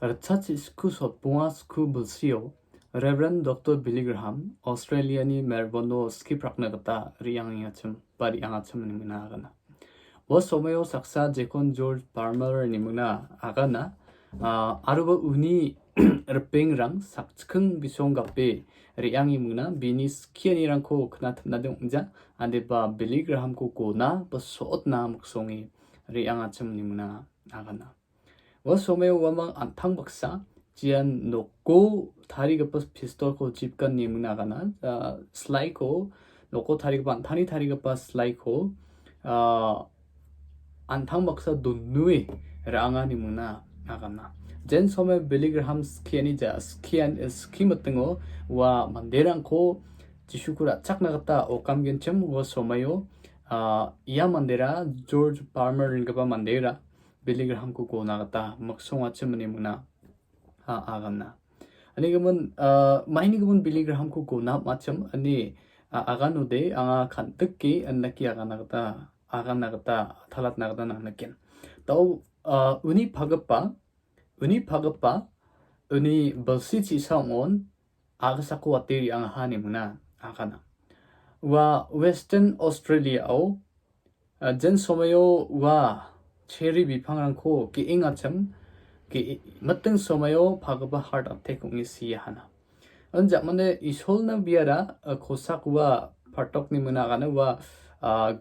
Research iskuso puasku bulsio Reverend Dr. Billy Graham Australiani Melbourne skip raknagata riang ingachum bari angachum nimuna agana was someo saksa jekon George Palmer nimuna agana aruba uni rpeng rang sakchkeng bisong gape riang imuna bini skianirangko knat nadung ja andeba Billy Graham ko gona basot na muksongi riang achum nimuna agana was someo wamang antang baksa jian noko 다리가 피스톨코 집간 님나가나 슬라이코 놓고 다리가 반타니 다리가 빠 슬라이코 안탕 박사 논누이 랑아니 무나 나가나 젠 소메 빌리그ham 스키아니자 스키 같은거 와 만데랑코 지슈쿠라 짝 나갔다 오감견점 와 소마요 이야 만데라 조지 파머인가 봐 만데라 빌리그ham 고 나갔다 막송아쯤니 무나 아간나 ani gamun maini gamun Billy Graham ko gona macam ani agan ude anga khantak ki annaki agan nagata thalat nagata nanakin tau uni phagappa uni balsi chi sangon agasaku ateri anga hani muna agana wa Western Australia au jen somayo wa cherry bipangrangko ki ingacham कि मतंग समयो भागबा heart attack उंगी सियाहाना अंजा माने इsolna बियारा खोसाकुवा फटकनि मुनागाना वा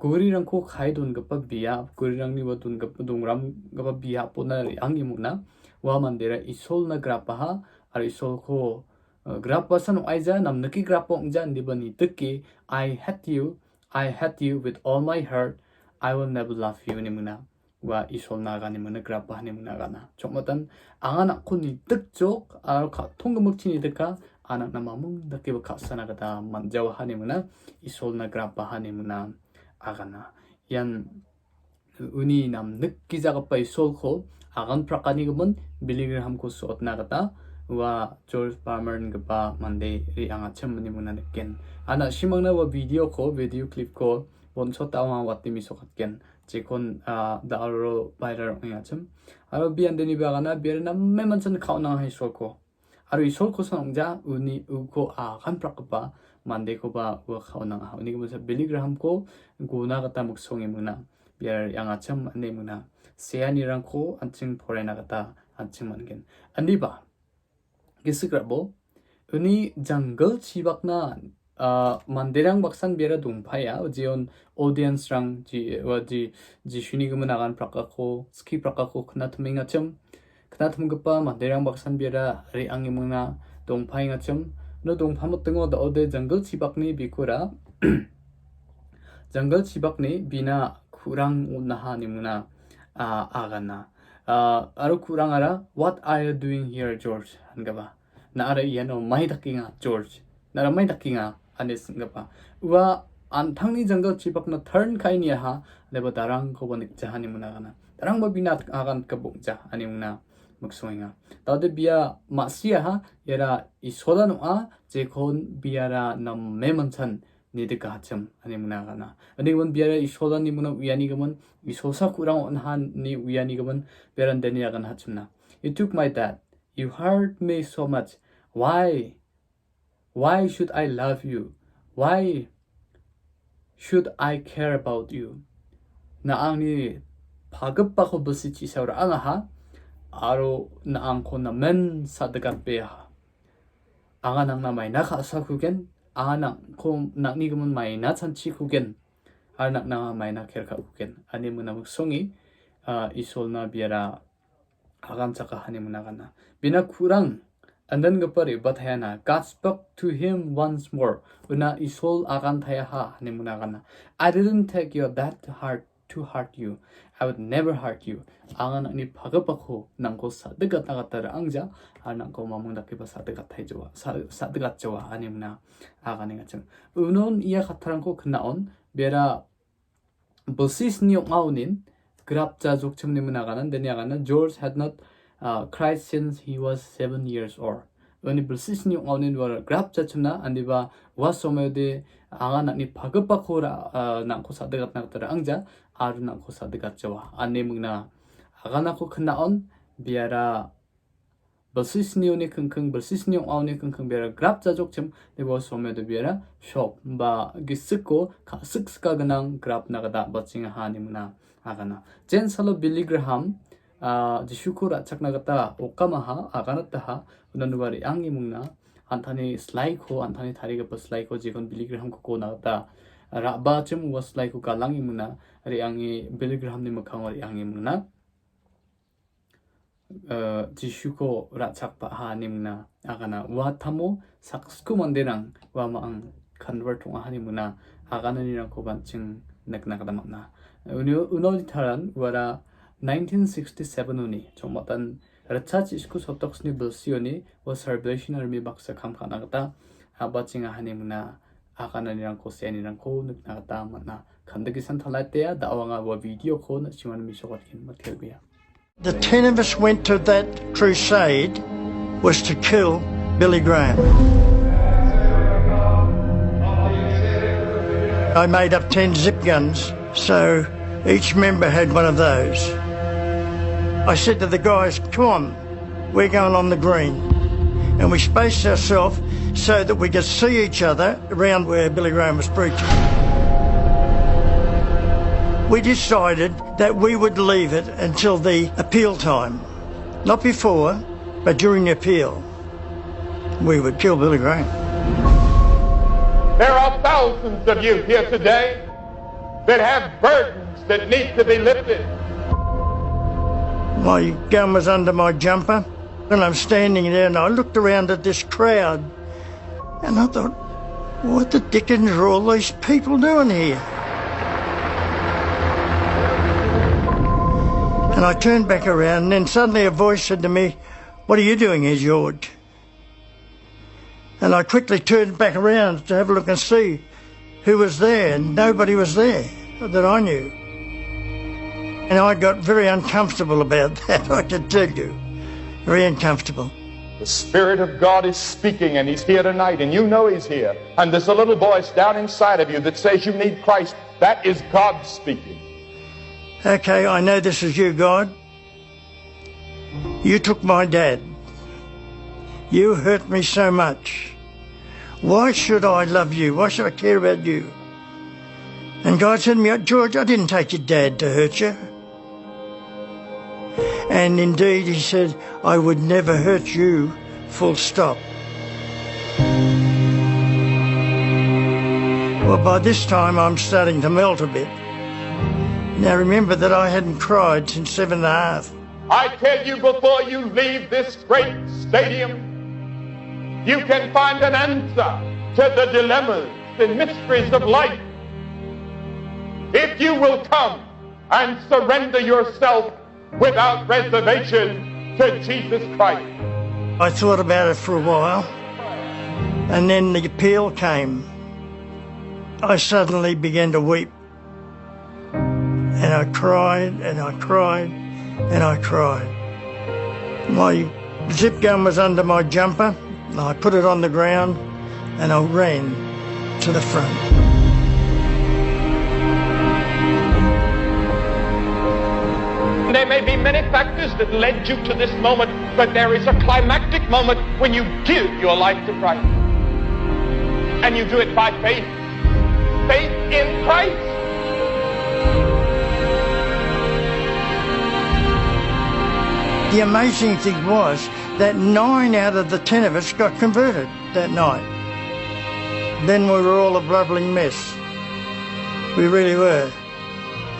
गोरिरंखौ खाइदुन गपा बिया गोरिरंनि वदुन गप दुंग्राम गपा बिया पोना आंगि मुना वा मान्देरा इsolna ग्रापाहा आरो इsolखौ ग्रापासन आइजा नामनकी ग्रापोंजा निबनि तकि I hate you with all my heart I will never love you नि मुना 와 이솔 나가니 문에 그라파 하니 문나가나 정말단 앙아나 콘이 뜻쪽 아르카 통금먹치니 드까 아나나 마문 다케바 카사나가다 만자와 하니 문나 이솔나 그라파 하니 문나 아가나 얀 우니 남 느끼자가 빠 이솔코 아간 프라카니 그문 빌리그함 코스 옷나가다 와 조지 파머는 그바 만데 리앙아 첨문이 문나 느낀 아나 시망나와 비디오 클립 코 원초 따와 왔디 미소 같겐 jikon da aro bayrar ngachum aro biandeni bagana berna memansan khauna hai soko aro isol ko songja uni uko kan prakpa mande ko ba wa khauna ha uni ko Billy Graham ko guna gata muksongi muna biar yang acham ane muna seani rang ko anching porena gata anching mangen andi ba gisikrabo uni jungle chibakna 만데랑 박산 비라 동파야 지온 오디언스랑 지 슈니 그문 나간 프라카코 스키 프라카코 그나트밍 아점 그나트밍 급바 만데랑 박산 비라 리앙이 문나 동파잉 아점 너 동파 못 등어 어데 정글 지박니 비쿠라 정글 지박니 비나 쿠랑 온나하니 문나 아가나 아로 쿠랑 알아 What are you doing here George 한가봐 나 알아 이해노 마이 닥킹아 George 나라 마이 닥킹아 아니스가 와 안탕니 정글 집박나 턴 카이니야 하 레버 다랑 고보닉 자하니 문나가나 다랑 버비나 아간 까봉자 아니 문나 먹소잉아 다데 비야 마시야 하 예라 이 소다노아 제콘 비야라 남 메먼찬 니드가 하점 아니 문나가나 아니 원 비야라 이 소다니 문나 위아니 그문 이 소사 쿠랑 온한니 위아니 그문 베란데니 야간 하침나 You took my dad You hurt me so much Why should I love you? Why should I care about you? 나앙이 바급바고 버시 지사우라 앙아하 아로 나앙코 나멘 사드가 빼야 앙아낭 나 마이나 가사 후겐 앙아낭 코 낙니금은 마이나 찬치 후겐 아낙 나 마이나 케르카 후겐 아니 문나묵 송이 이솔나 비라 아감차가 하니 문나가나 비나 쿠랑 And then gapari bathayana God spoke to him once more. Una isol agan thayaha nimunagana. I didn't take you that hard to hurt you. I would never hurt you. Angan ani phagapakho nangko sadgat nagatara angja anangko mamungdakiba sadgat thaijowa. Sadgat jowa animna aganinga chang. Unon iya khatarangko knaon bera bosis niongaunin grabja jokchum nimunaganan deniagana George had not cried since he was 7 years old. When persistent on in were grab chachuna and diva was somewhere anga ni pagapakora nako sadegat nakatara angja aru nako sadegat jawa anemuna agana ko knaon biara balsisniuni kengkeng balsisniu auni kengkeng biara grab jajok chem nebo somyo de biara shop ba gisik ko khasik ska ganang grab nagada bachinga hani muna agana jen salo Billy Graham jishuko rachakna gata okamaha aganataha unanuari angi mungna antani silai ko antani thariga silai ko jikon Billy Graham ko nagata raba chem was silai ko kalangi mungna ri angi Billy Graham ni mukhang ri angi mungna jishuko rachakpa ha nimna agana wa thamo saksku manderang wa maang convert wa hani muna agana ni ko banching nakna kada makna uno taran wara 1967 uni chomatan rachach isku sotoksni bulsioni wa salvation army baksa kham khana gata abachinga hani muna agana ni ko seni ko nakna gata makna kandike san thalatea dawanga wa video ko na chiman mi sokat kin mathelbia. The 10 of us went to that crusade was to kill Billy Graham. I made up 10 zip guns, so each member had one of those. I said to the guys, come on, we're going on the green. And we spaced ourselves so that we could see each other around where Billy Graham was preaching. We decided that we would leave it until the appeal time. Not before, but during the appeal. We would kill Billy Graham. There are thousands of you here today that have burdens that need to be lifted. My gun was under my jumper, and I'm standing there, and I looked around at this crowd, and I thought, what the dickens are all these people doing here? And I turned back around, and then suddenly a voice said to me, what are you doing here, George? And I quickly turned back around to have a look and see who was there, and nobody was there that I knew. And I got very uncomfortable about that, I can tell you. Very uncomfortable. The Spirit of God is speaking, and He's here tonight, and you know He's here. And there's a little voice down inside of you that says you need Christ. That is God speaking. Okay, I know this is you, God. You took my dad. You hurt me so much. Why should I love you? Why should I care about you? And God said to me, George, I didn't take your dad to hurt you. And indeed, He said, I would never hurt you, full stop. Well, by this time, I'm starting to melt a bit. Now remember that I hadn't cried since 7.5. I tell you, before you leave this great stadium, you can find an answer to the dilemmas and mysteries of life. If you will come and surrender yourself without reservation to Jesus Christ. I thought about it for a while, and then the appeal came. I suddenly began to weep. And I cried, and I cried, and I cried. My zip gun was under my jumper, and I put it on the ground, and I ran to the front. There may be many factors that led you to this moment, but there is a climactic moment when you give your life to Christ. And you do it by faith. Faith in Christ. The amazing thing was that 9 out of the 10 of us got converted that night. Then we were all a blubbering mess. We really were.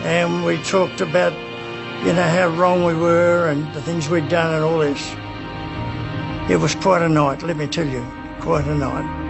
And we talked about, how wrong we were and the things we'd done and all this. It was quite a night, let me tell you, quite a night.